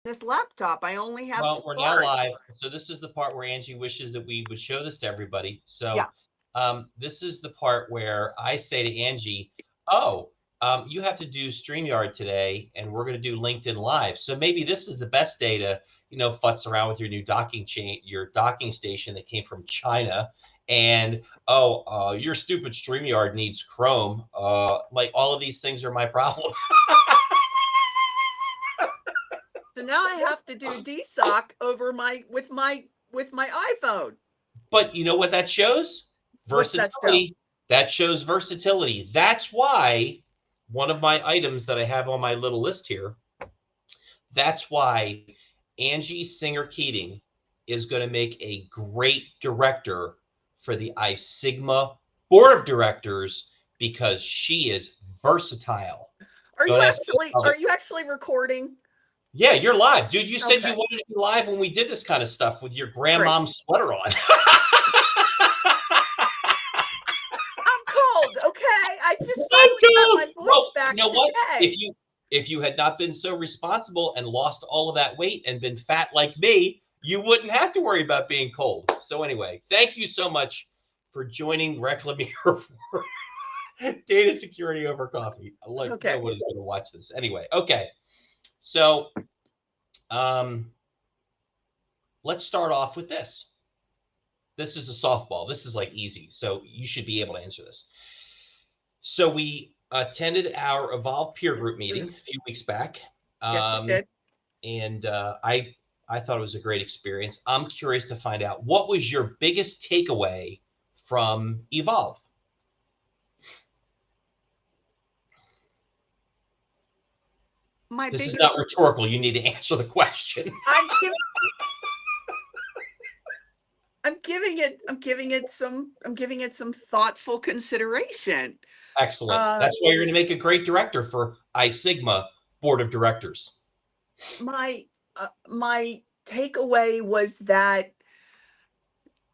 This laptop. I only have Well, we're now Safari. live. So this is the part where Angie wishes that we would show this to everybody. Yeah. So this is the part where I say to Angie, oh, you have to do StreamYard today, and we're going to do LinkedIn Live. So maybe this is the best day to, futz around with your new docking chain, your docking station that came from China. And your stupid StreamYard needs Chrome. Like all of these things are my problem. So now I have to do DSOC over my iPhone. But you know what that shows? What's that show? Versatility. That shows versatility. That's why one of my items that I have on my little list here, that's why Angie Singer Keating is going to make a great director for the iSigma board of directors because she is versatile. Don't ask me how Are you actually recording? Yeah, you're live. Dude, you said you Okay. wanted to be live when we did this kind of stuff with your Great. grandmom's sweater on. I'm cold, okay? I just I'm finally got cold. my voice Well, you back know what? If today. you if you had not been so responsible and lost all of that weight and been fat like me, you wouldn't have to worry about being cold. So anyway, thank you so much for joining Reclamere for data security over coffee. Like Okay. nobody's going to watch this anyway. Okay, so um, let's start off with this. This is a softball. This is like easy, so you should be able to answer this. So we attended our Evolve peer group meeting a few weeks back, Yes, we um, did. and I thought it was a great experience. I'm curious to find out what was your biggest takeaway from Evolve. My This is biggest not rhetorical. You need to answer the question. I'm giving I'm giving it some thoughtful consideration. Excellent. Uh That's why you're going to make a great director for iSigma board of directors. my my takeaway was that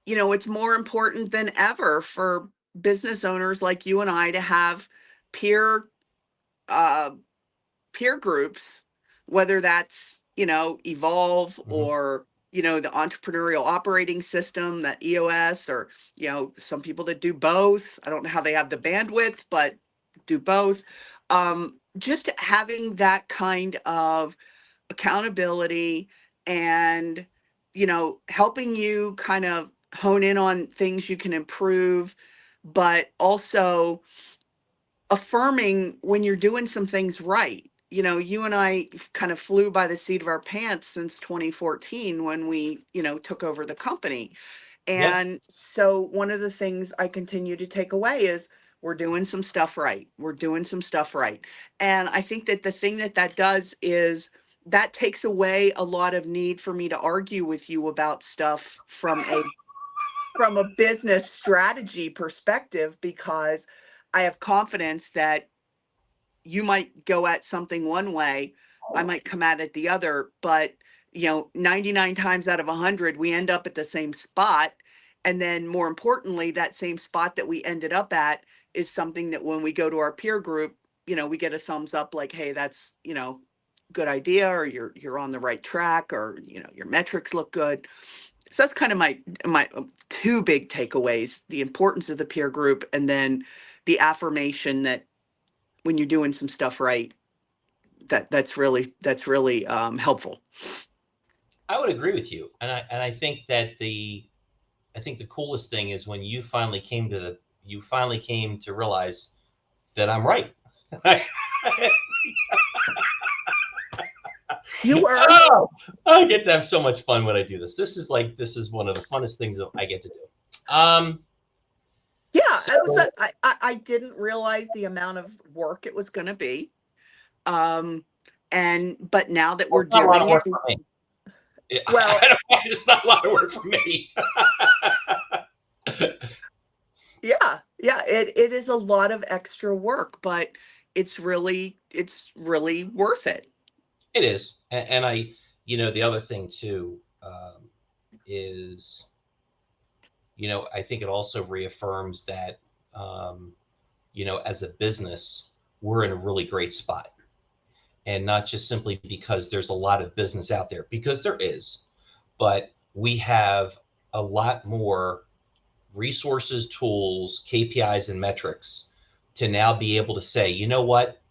it's more important than ever for business owners like you and I to have peer uh, peer groups, whether that's Evolve Mhm. or the entrepreneurial operating system, that EOS, or some people that do both. I don't know how they have the bandwidth, but do both. Just having that kind of accountability and helping you kind of hone in on things you can improve, but also affirming when you're doing some things right. You and I kind of flew by the seat of our pants since 2014 when we took over the company. Yep. And so one of the things I continue to take away is we're doing some stuff right. We're doing some stuff right. And I think that the thing that that does is that takes away a lot of need for me to argue with you about stuff from a business strategy perspective, because I have confidence that you might go at something one way, I might come at it the other, but 99 times out of 100 we end up at the same spot. And then more importantly, that same spot that we ended up at is something that when we go to our peer group, we get a thumbs up like, hey, that's, good idea, or you're on the right track, or your metrics look good. So that's kind of my two big takeaways: the importance of the peer group, and then the affirmation that when you're doing some stuff right, that's really helpful. I would agree with you, and I think that the coolest thing is when you finally came to realize that I'm right. You were. Oh, I get to have so much fun when I do this. This is one of the funnest things that I get to do. Yeah, it was So I didn't realize the amount of work it was going to be. Um and but now that well, we're it's not a lot of doing it, work for me. well, It's not a lot of work for me. yeah, yeah, it is a lot of extra work, but it's really worth it. It is, and the other thing too is, I think it also reaffirms that, as a business, we're in a really great spot. and not just simply because there's a lot of business out there, because there is, but we have a lot more resources, tools, KPIs, and metrics to now be able to say, you know what,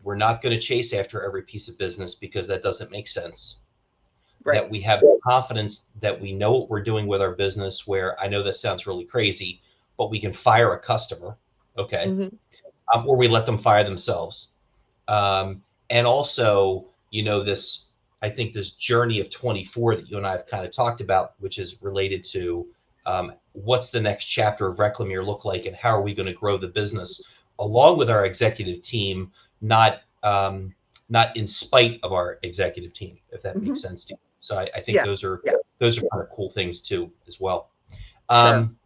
we're not going to chase after every piece of business because that doesn't make sense. Right. That we have the confidence that we know what we're doing with our business, where I know this sounds really crazy, but we can fire a customer, okay, Hmm. or we let them fire themselves. And also, this, I think this journey of 24 that you and I have kind of talked about, which is related to what's the next chapter of Reclamere look like, and how are we going to grow the business along with our executive team, not not in spite of our executive team, if that makes Hmm. sense to you. So I think Yeah. Yeah. those are kind of cool things too as well. Sure. Um,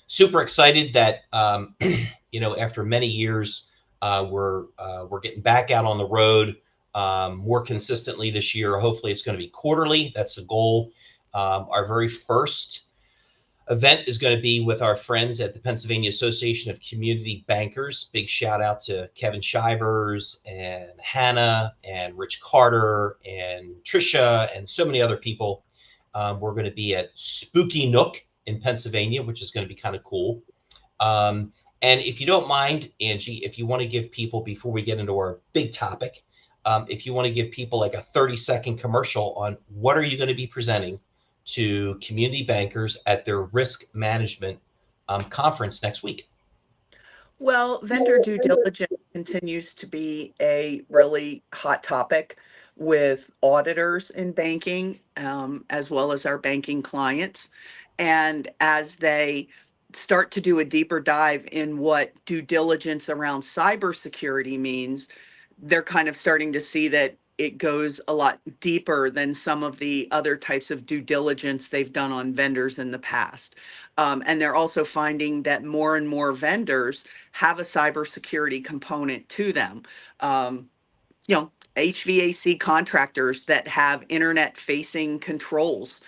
Super excited that after many years, we're getting back out on the road more consistently this year. Hopefully, it's going to be quarterly. That's the goal. Our very first event is going to be with our friends at the Pennsylvania Association of Community Bankers. Big shout out to Kevin Shivers and Hannah and Rich Carter and Trisha and so many other people. We're going to be at Spooky Nook in Pennsylvania, which is going to be kind of cool. Um, and if you don't mind, Angie, if you want to give people, before we get into our big topic, if you want to give people like a 30-second commercial on what are you going to be presenting to community bankers at their risk management conference next week. Well, vendor due diligence continues to be a really hot topic with auditors in banking, as well as our banking clients. And as they start to do a deeper dive in what due diligence around cybersecurity means, they're kind of starting to see that it goes a lot deeper than some of the other types of due diligence they've done on vendors in the past. And they're also finding that more and more vendors have a cybersecurity component to them. Um, HVAC contractors that have internet facing controls.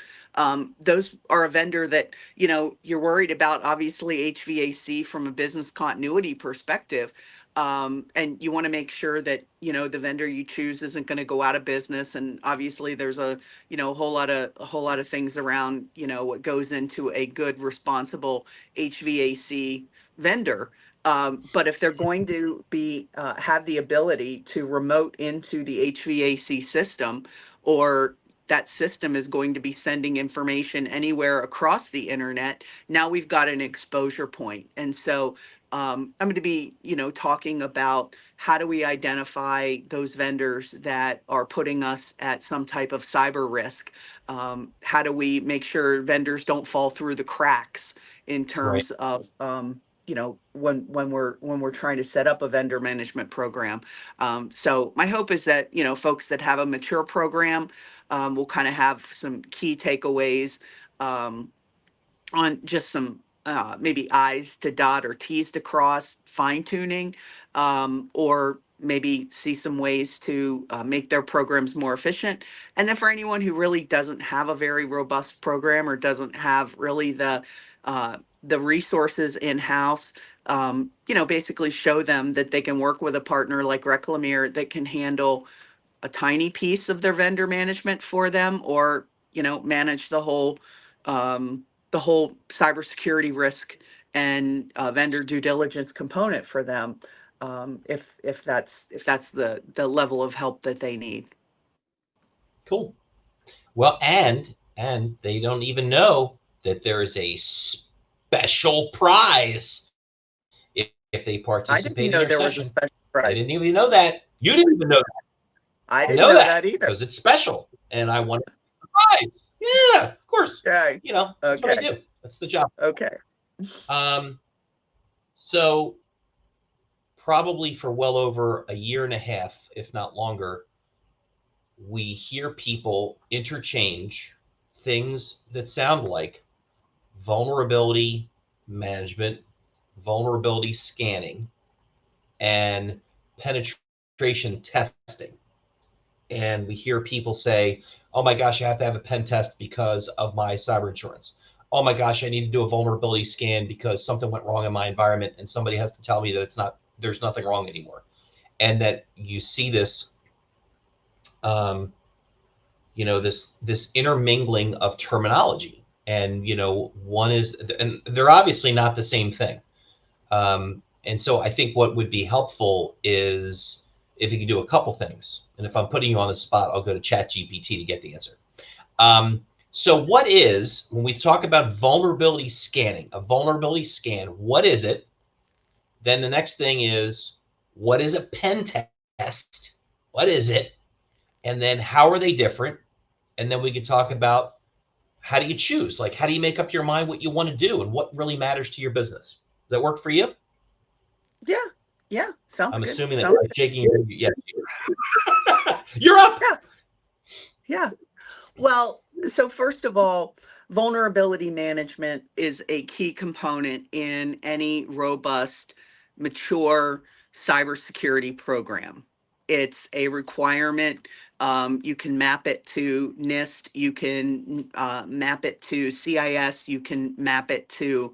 Those are a vendor that, you're worried about, obviously, HVAC from a business continuity perspective. And you want to make sure that, the vendor you choose isn't going to go out of business. And obviously there's a whole lot of things around, what goes into a good, responsible HVAC vendor. But if they're going to be have the ability to remote into the HVAC system, or that system is going to be sending information anywhere across the internet, now we've got an exposure point. And so I'm going to be, talking about how do we identify those vendors that are putting us at some type of cyber risk. How do we make sure vendors don't fall through the cracks in Right. terms of when we're trying to set up a vendor management program. So my hope is that folks that have a mature program will kind of have some key takeaways um, on just some maybe I's to dot or T's to cross, fine tuning, or maybe see some ways to make their programs more efficient. And then for anyone who really doesn't have a very robust program or doesn't have really the resources in house, basically show them that they can work with a partner like Reclamere that can handle a tiny piece of their vendor management for them, or manage the whole cybersecurity risk and vendor due diligence component for them, if that's the level of help that they need. Cool. Well, and they don't even know that there is a special prize if they I participate in didn't know your there was a session. special They price. didn't even know that. You didn't even know that. I I didn't know know that that either. because it's special, and I want a prize. Yeah, of course. Okay. That's what I Okay. do. That's the job. Okay. Um, so probably for well over a year and a half, if not longer, we hear people interchange things that sound like vulnerability management, vulnerability scanning, and penetration testing. And we hear people say, oh my gosh, I have to have a pen test because of my cyber insurance. Oh my gosh, I need to do a vulnerability scan because something went wrong in my environment, and somebody has to tell me that there's nothing wrong anymore. And that you see this um, this intermingling of terminology, and one is, and they're obviously not the same thing. And so I think what would be helpful is if you could do a couple things. And if I'm putting you on the spot, I'll go to Chat GPT to get the answer. Um, so when we talk about vulnerability scanning, a vulnerability scan, what is it? Then the next thing is, what is a pen test? What is it? And then how are they different? And then we could talk about, how do you choose? Like, how do you make up your mind what you want to do and what really matters to your business? Does that work for you? Yeah. Yeah. Sounds I'm good. assuming that Sounds good. shaking your, yeah. You're up. Yeah. Yeah. Well, so first of all, vulnerability management is a key component in any robust, mature cybersecurity program. It's a requirement. You can map it to NIST. You can map it to CIS. You can map it to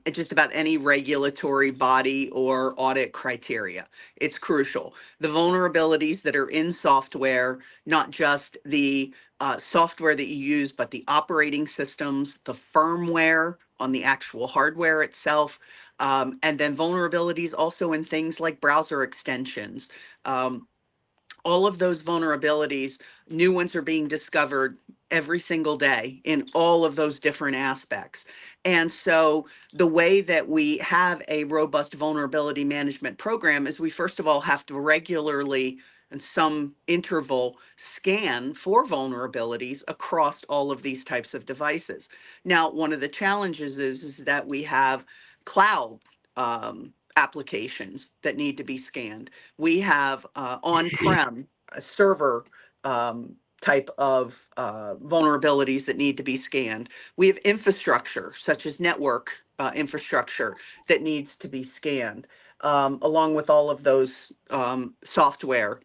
just about any regulatory body or audit criteria. It's crucial. The vulnerabilities that are in software, not just the software that you use, but the operating systems, the firmware on the actual hardware itself, and then vulnerabilities also in things like browser extensions. Um, all of those vulnerabilities, new ones are being discovered every single day in all of those different aspects. And so the way that we have a robust vulnerability management program is we first of all have to regularly and some interval scan for vulnerabilities across all of these types of devices. Now, one of the challenges is that we have cloud applications that need to be scanned. We have on-prem server type of vulnerabilities that need to be scanned. We have infrastructure, such as network infrastructure, that needs to be scanned, along with all of those software.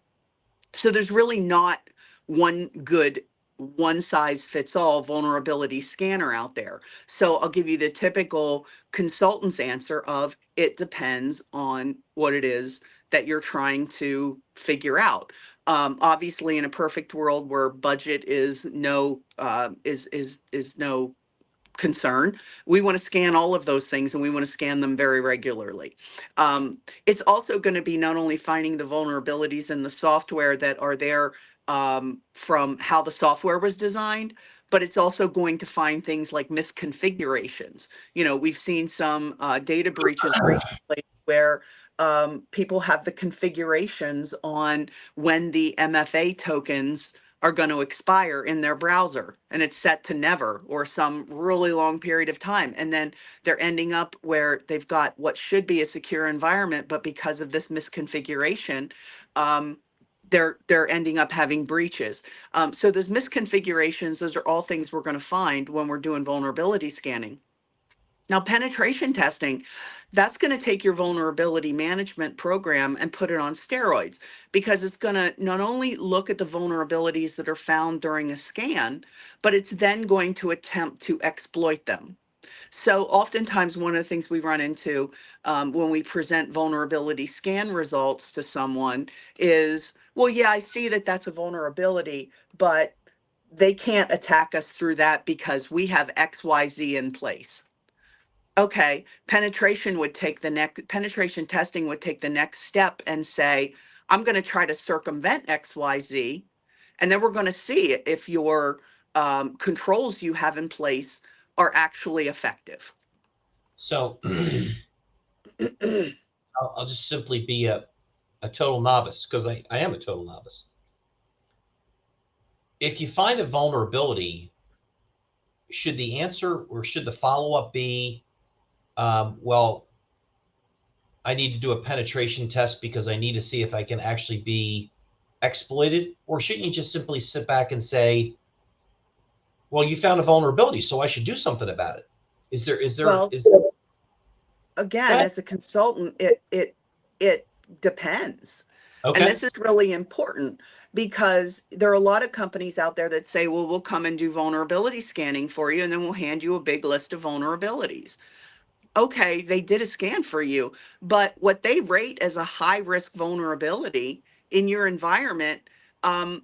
So there's really not one good one size fits all vulnerability scanner out there. So I'll give you the typical consultant's answer of it depends on what it is that you're trying to figure out. Obviously, in a perfect world where budget is no concern, we want to scan all of those things and we want to scan them very regularly. It's also going to be not only finding the vulnerabilities in the software that are there from how the software was designed, but it's also going to find things like misconfigurations. We've seen some data breaches recently where people have the configurations on when the MFA tokens are going to expire in their browser, and it's set to never or some really long period of time, and then they're ending up where they've got what should be a secure environment, but because of this misconfiguration, um, they're ending up having breaches. So those misconfigurations, those are all things we're going to find when we're doing vulnerability scanning. Now, penetration testing, that's going to take your vulnerability management program and put it on steroids, because it's going to not only look at the vulnerabilities that are found during a scan, but it's then going to attempt to exploit them. So oftentimes, one of the things we run into when we present vulnerability scan results to someone is, well, yeah, I see that that's a vulnerability, but they can't attack us through that because we have XYZ in place. Okay, penetration testing would take the next step and say, I'm going to try to circumvent XYZ, and then we're going to see if your controls you have in place are actually effective. So I'll just simply be a total novice, because I am a total novice. If you find a vulnerability, should the answer or should the follow up be, well, I need to do a penetration test because I need to see if I can actually be exploited? Or shouldn't you just simply sit back and say, well, you found a vulnerability, so I should do something about it? Well, Is there, go again, ahead. as a consultant, it depends. And Okay. this is really important because there are a lot of companies out there that say, well, we'll come and do vulnerability scanning for you, and then we'll hand you a big list of vulnerabilities. Okay, they did a scan for you, but what they rate as a high risk vulnerability in your environment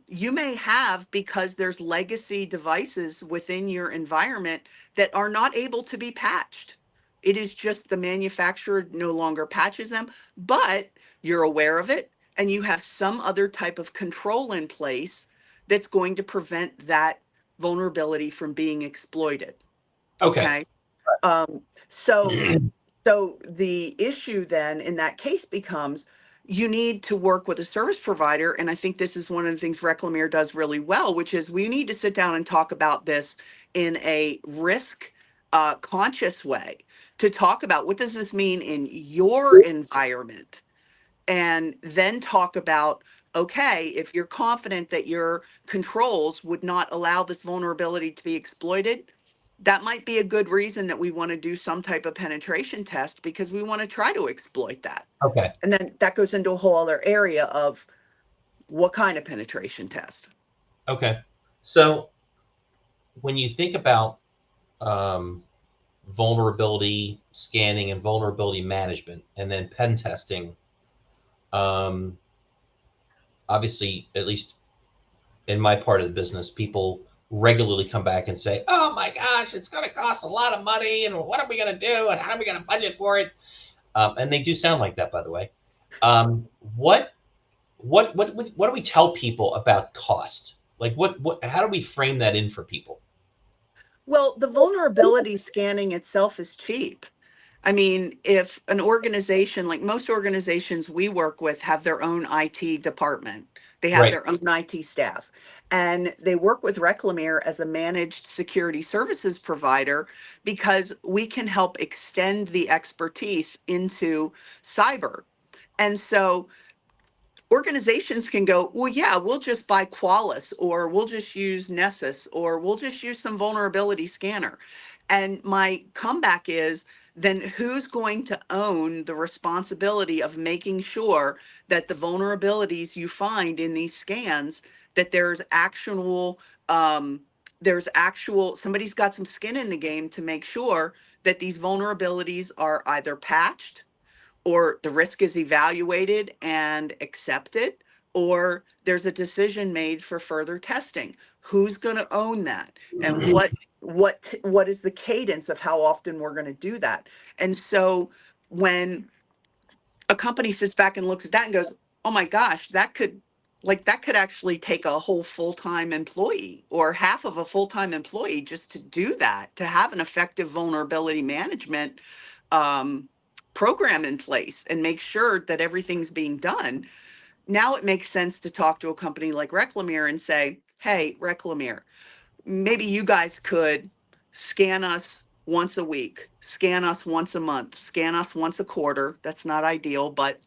You may have, because there's legacy devices within your environment that are not able to be patched. It is just the manufacturer no longer patches them, but you're aware of it and you have some other type of control in place that's going to prevent that vulnerability from being exploited. Okay. Okay. Um, so so the issue then in that case becomes you need to work with a service provider. And I think this is one of the things Reclamere does really well, which is we need to sit down and talk about this in a risk conscious way to talk about what does this mean in your environment, and then talk about, okay, if you're confident that your controls would not allow this vulnerability to be exploited, that might be a good reason that we want to do some type of penetration test because we want to try to exploit that. Okay. And then that goes into a whole other area of what kind of penetration test. Okay. So when you think about um, vulnerability scanning and vulnerability management, and then pen testing, um, obviously, at least in my part of the business, people regularly come back and say, "Oh my gosh, it's going to cost a lot of money, and what are we going to do, and how are we going to budget for it?" And they do sound like that, by the way. Um, what what do we tell people about cost? Like what how do we frame that in for people? Well, the vulnerability scanning itself is cheap. I mean, if an organization, like most organizations we work with, have their own IT department, they have Right. their own IT staff, and they work with Reclamere as a managed security services provider because we can help extend the expertise into cyber. And so organizations can go, well, yeah, we'll just buy Qualys, or we'll just use Nessus, or we'll just use some vulnerability scanner. And my comeback is, then who's going to own the responsibility of making sure that the vulnerabilities you find in these scans, that there's actual, somebody's got some skin in the game to make sure that these vulnerabilities are either patched, or the risk is evaluated and accepted, or there's a decision made for further testing. Who's going to own that? And what is the cadence of how often we're going to do that? And so when a company sits back and looks at that and goes, "Oh my gosh, that could actually take a whole full-time employee or half of a full-time employee just to do that, to have an effective vulnerability management um, program in place and make sure that everything's being done." Now it makes sense to talk to a company like Reclamere and say, "Hey, Reclamere, maybe you guys could scan us once a week, scan us once a month, scan us once a quarter." That's not ideal, but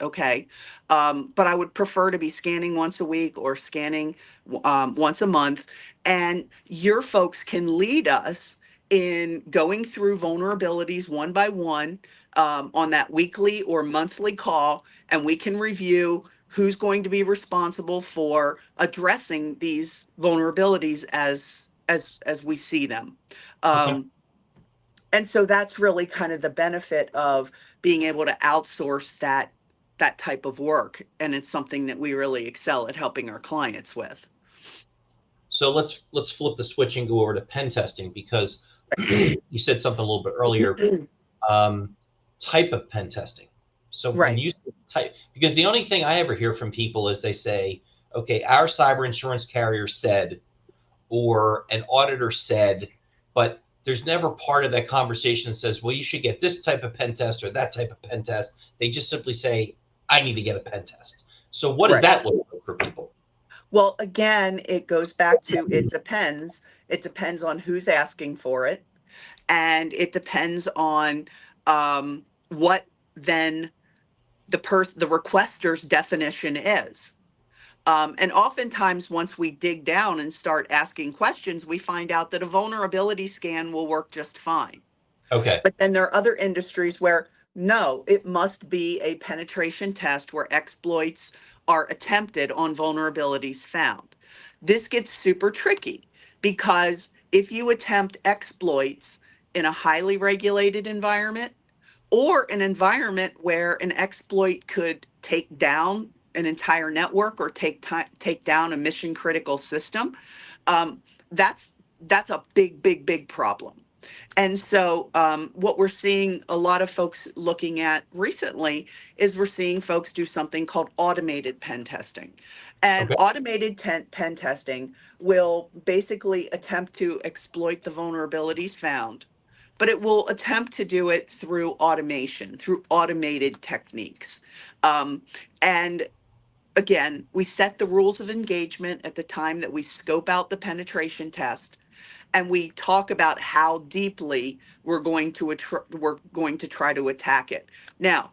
okay. But I would prefer to be scanning once a week or scanning once a month. And your folks can lead us in going through vulnerabilities one by one on that weekly or monthly call. And we can review who's going to be responsible for addressing these vulnerabilities as we see them. Okay. Um, and so that's really kind of the benefit of being able to outsource that type of work, and it's something that we really excel at helping our clients with. So let's flip the switch and go over to pen testing because you said something a little bit earlier. Um, Type of pen testing. So when Right. you type, because the only thing I ever hear from people is they say, "Okay, our cyber insurance carrier said," or "an auditor said," but there's never part of that conversation that says, "Well, you should get this type of pen test or that type of pen test." They just simply say, "I need to get a pen test." So what does Right. that look like for people? Well, again, it goes back to it depends. It depends on who's asking for it, and it depends on what then the requester's definition is. And oftentimes, once we dig down and start asking questions, we find out that a vulnerability scan will work just fine. Okay. But then there are other industries where no, it must be a penetration test where exploits are attempted on vulnerabilities found. This gets super tricky because if you attempt exploits in a highly regulated environment or an environment where an exploit could take down an entire network or take down a mission critical system, um, that's that's a big, big, big problem. And so, what we're seeing a lot of folks looking at recently is we're seeing folks do something called automated pen testing. And Okay. automated pen testing will basically attempt to exploit the vulnerabilities found, but it will attempt to do it through automation, through automated techniques. Um, and again, we set the rules of engagement at the time that we scope out the penetration test, and we talk about how deeply we're going to try to attack it. Now,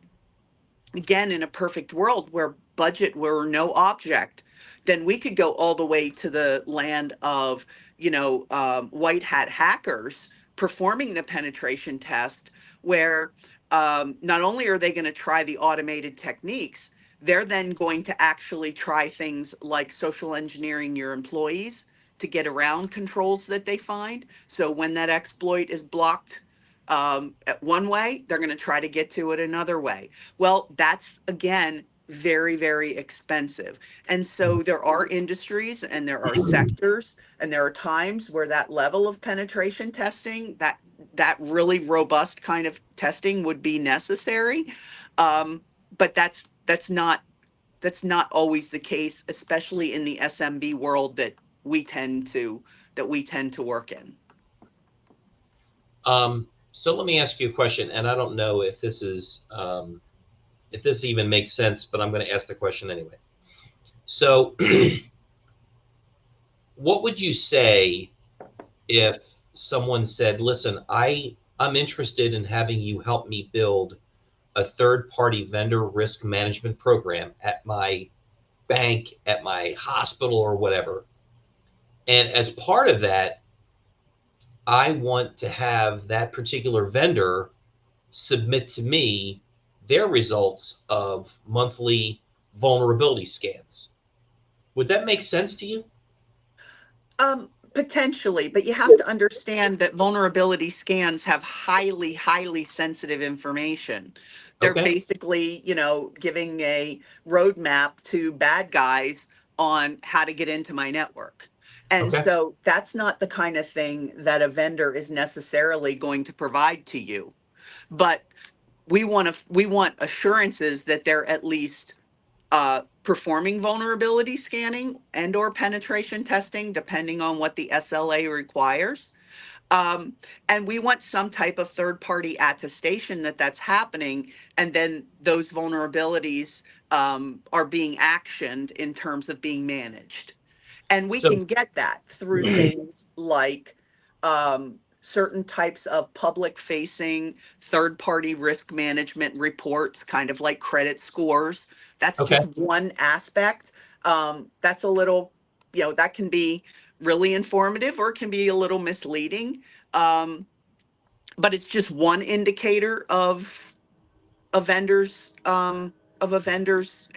again, in a perfect world where budget were no object, then we could go all the way to the land of, white hat hackers performing the penetration test, where not only are they going to try the automated techniques, they're then going to actually try things like social engineering your employees to get around controls that they find. So when that exploit is blocked at one way, they're going to try to get to it another way. Well, that's again very, very expensive. And so there are industries and there are sectors and there are times where that level of penetration testing, that really robust kind of testing would be necessary. Um, but that's not always the case, especially in the SMB world we tend to that we tend to work in. So let me ask you a question, and I don't know if this even makes sense, but I'm going to ask the question anyway. So, what would you say if someone said, "Listen, I'm interested in having you help me build a third-party vendor risk management program at my bank, at my hospital, or whatever. And as part of that, I want to have that particular vendor submit to me their results of monthly vulnerability scans." Would that make sense to you? Potentially, but you have to understand that vulnerability scans have highly, highly sensitive information. They're Okay. basically, giving a roadmap to bad guys on how to get into my network. And Okay. so that's not the kind of thing that a vendor is necessarily going to provide to you. But we want assurances that they're at least performing vulnerability scanning and or penetration testing, depending on what the SLA requires. Um, and we want some type of third party attestation that that's happening. And then those vulnerabilities are being actioned in terms of being managed. And we So, can get that through things like certain types of public facing third party risk management reports, kind of like credit scores. That's okay. just one aspect. That's a little, that can be really informative or it can be a little misleading. Um, but it's just one indicator a vendor's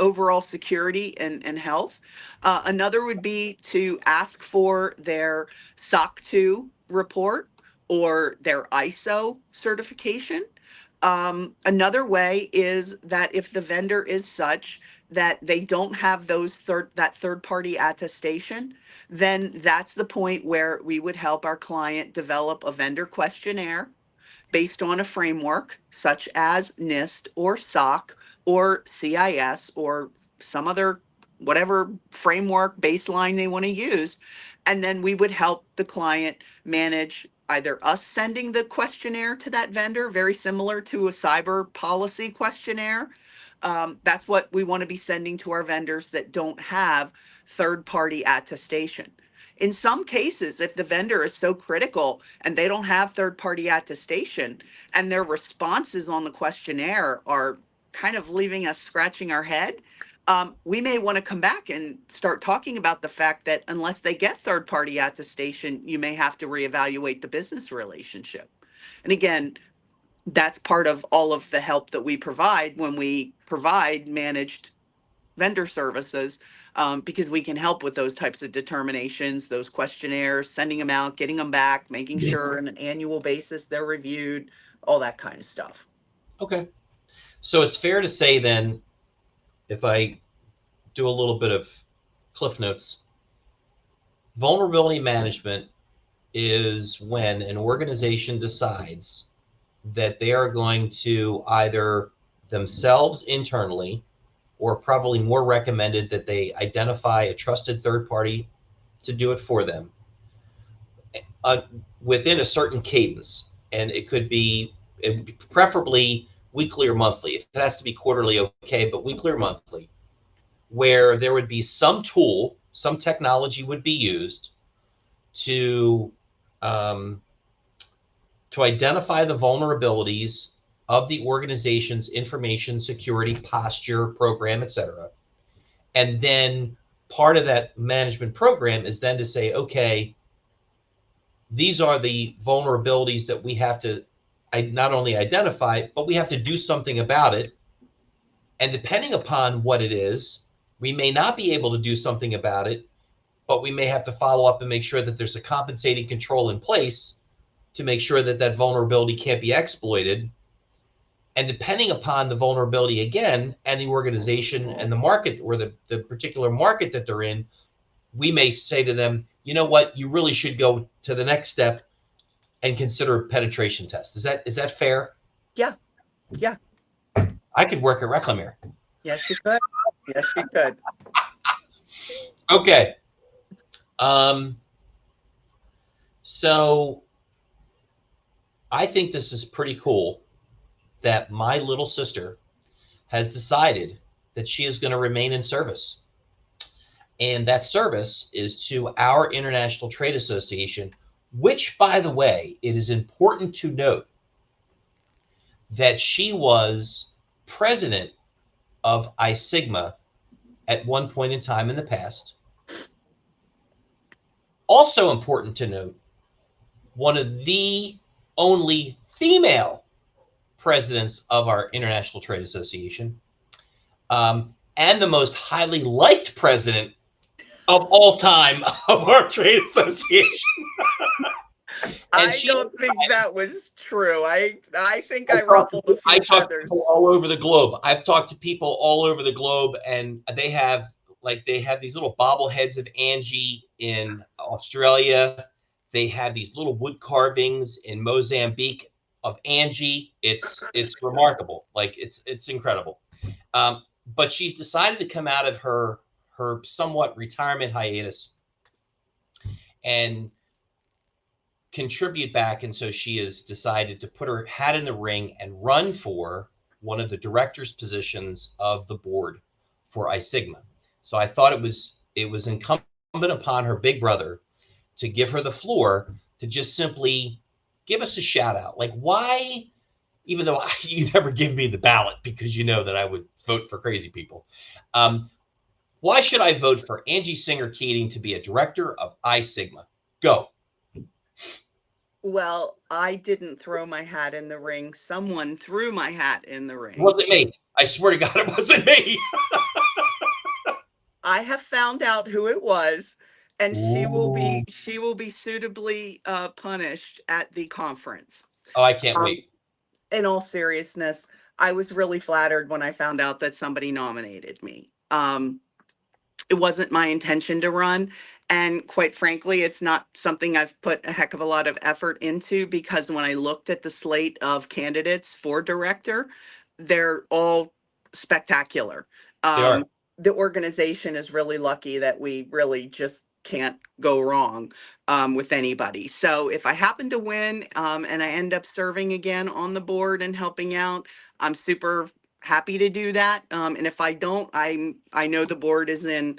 overall security and health. Another would be to ask for their SOC 2 report or their ISO certification. Another way is that if the vendor is such that they don't have that third party attestation, then that's the point where we would help our client develop a vendor questionnaire based on a framework such as NIST or SOC or CIS or some other whatever framework baseline they want to use. And then we would help the client manage either us sending the questionnaire to that vendor, very similar to a cyber policy questionnaire. That's what we want to be sending to our vendors that don't have third party attestation. In some cases, if the vendor is so critical and they don't have third party attestation and their responses on the questionnaire are kind of leaving us scratching our head, we may want to come back and start talking about the fact that unless they get third party attestation, you may have to reevaluate the business relationship. And again, that's part of all of the help that we provide when we provide managed vendor services, because we can help with those types of determinations, those questionnaires, sending them out, getting them back, making sure on an annual basis they're reviewed, all that kind of stuff. Okay. So it's fair to say then, if I do a little bit of cliff notes, vulnerability management is when an organization decides that they are going to either themselves internally, or probably more recommended that they identify a trusted third party to do it for them, uh, within a certain cadence. And it preferably weekly or monthly. If it has to be quarterly, okay, but weekly or monthly, where there would be some tool, some technology would be used to um, identify the vulnerabilities of the organization's information security posture, program, etc. And then part of that management program is then to say, okay, these are the vulnerabilities that we have to not only identify, but we have to do something about it. And depending upon what it is, we may not be able to do something about it, but we may have to follow up and make sure that there's a compensating control in place to make sure that that vulnerability can't be exploited. And depending upon the vulnerability again, and the organization and the market, or the particular market that they're in, we may say to them, you know what, you really should go to the next step and consider a penetration test. Is that fair? Yeah. Yeah. I could work at Reclamere. Yes, you could. Yes, you could. Okay. Um, so I think this is pretty cool that my little sister has decided that she is going to remain in service. And that service is to our International Trade Association, which, by the way, it is important to note that she was president of iSigma at one point in time in the past. Also important to note, one of the only female presidents of our International Trade Association, and the most highly liked president of all time of our trade association. And I she, don't think that was true. I think I I talk ruffled to, a I few talk to people feathers. all over the globe. I've talked to people all over the globe, and they have these little bobbleheads of Angie in Australia. They have these little wood carvings in Mozambique of Angie. It's remarkable. Like it's incredible. Um, but she's decided to come out of her somewhat retirement hiatus and contribute back. And so she has decided to put her hat in the ring and run for one of the directors' positions of the board for iSigma. So I thought it was incumbent upon her big brother to give her the floor to just simply give us a shout out. Like, why, even though you never give me the ballot because you know that I would vote for crazy people, why should I vote for Angie Singer Keating to be a director of iSigma? Go. Well, I didn't throw my hat in the ring. Someone threw my hat in the It ring. wasn't me. I swear to God, it wasn't me. I have found out who it was, and Ooh. she will be suitably punished at the conference. Oh, I can't Um, wait. in all seriousness, I was really flattered when I found out that somebody nominated me. It wasn't my intention to run. And quite frankly, it's not something I've put a heck of a lot of effort into, because when I looked at the slate of candidates for director, they're all spectacular. They are. Um, the organization is really lucky that we really just can't go wrong with anybody. So if I happen to win, and I end up serving again on the board and helping out, I'm super happy to do that. And if I don't, I know the board is in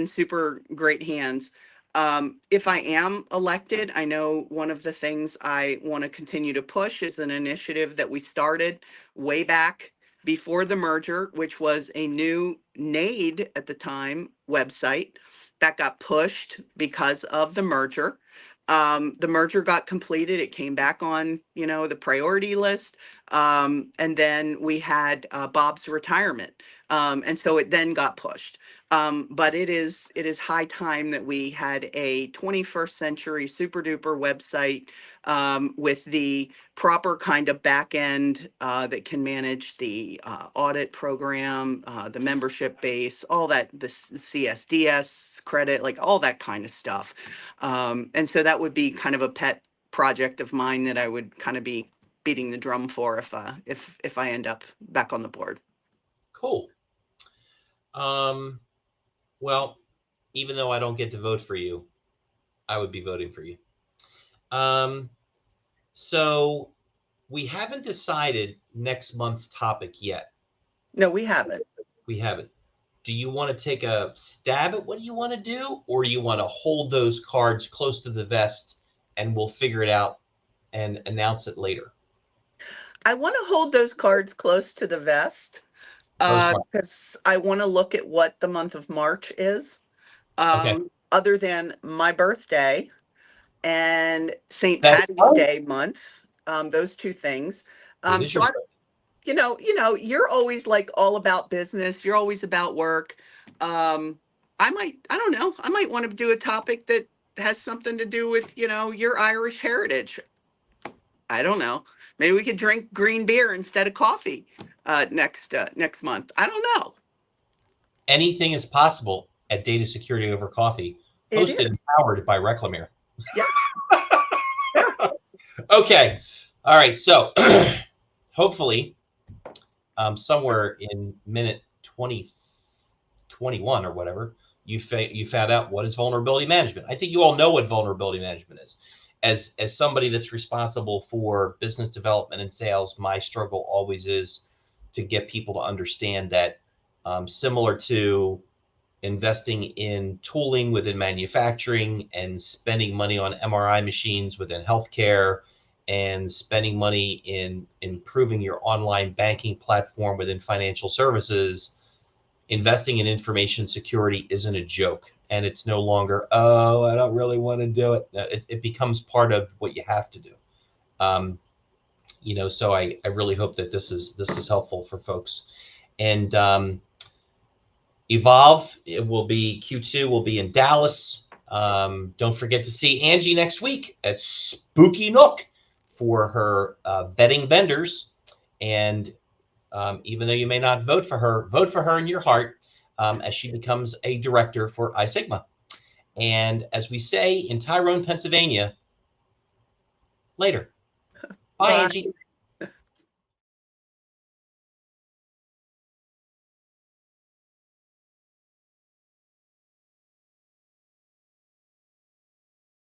super great hands. If I am elected, I know one of the things I want to continue to push is an initiative that we started way back before the merger, which was a new NAID at the time website that got pushed because of the merger. The merger got completed. It came back on, the priority list. And then we had Bob's retirement. And so it then got pushed. But it is high time that we had a 21st century super duper website, with the proper kind of back end, that can manage the audit program, the membership base, all that, the CSDS credit, like all that kind of stuff. And so that would be kind of a pet project of mine that I would kind of be beating the drum for if I end up back on the board. Cool. Um, well, even though I don't get to vote for you, I would be voting for you. Um, so we haven't decided next month's topic yet. No, we haven't. We haven't. Do you want to take a stab at what you want to do, or you want to hold those cards close to the vest and we'll figure it out and announce it later? I want to hold those cards close to the vest, Oh, smart. because I want to look at what the month of March is, Okay. other than my birthday and St. That's Patty's fine. Day month, those two things. It is So your I, birthday. you're always like all about business. You're always about work. I don't know, I might want to do a topic that has something to do with, your Irish heritage. I don't know. Maybe we could drink green beer instead of coffee, next month. I don't know. Anything is possible at Data Security Over Coffee, It hosted and is. powered by Reclamere. Yeah. Yeah. Okay. All right. So hopefully, somewhere in minute 20, 21 or whatever, you found out what is vulnerability management. I think you all know what vulnerability management is. As somebody that's responsible for business development and sales, my struggle always is to get people to understand that, similar to investing in tooling within manufacturing and spending money on MRI machines within healthcare and spending money in improving your online banking platform within financial services, investing in information security isn't a joke. And it's no longer, oh, I don't really want to do it. No, it becomes part of what you have to do. Um, so I really hope that this is helpful for folks. And Evolve, it will be Q2, will be in Dallas. Don't forget to see Angie next week at Spooky Nook for her vetting vendors. And even though you may not vote for her in your heart, as she becomes a director for iSigma. And as we say in Tyrone, Pennsylvania, later. Bye, Bye. Angie.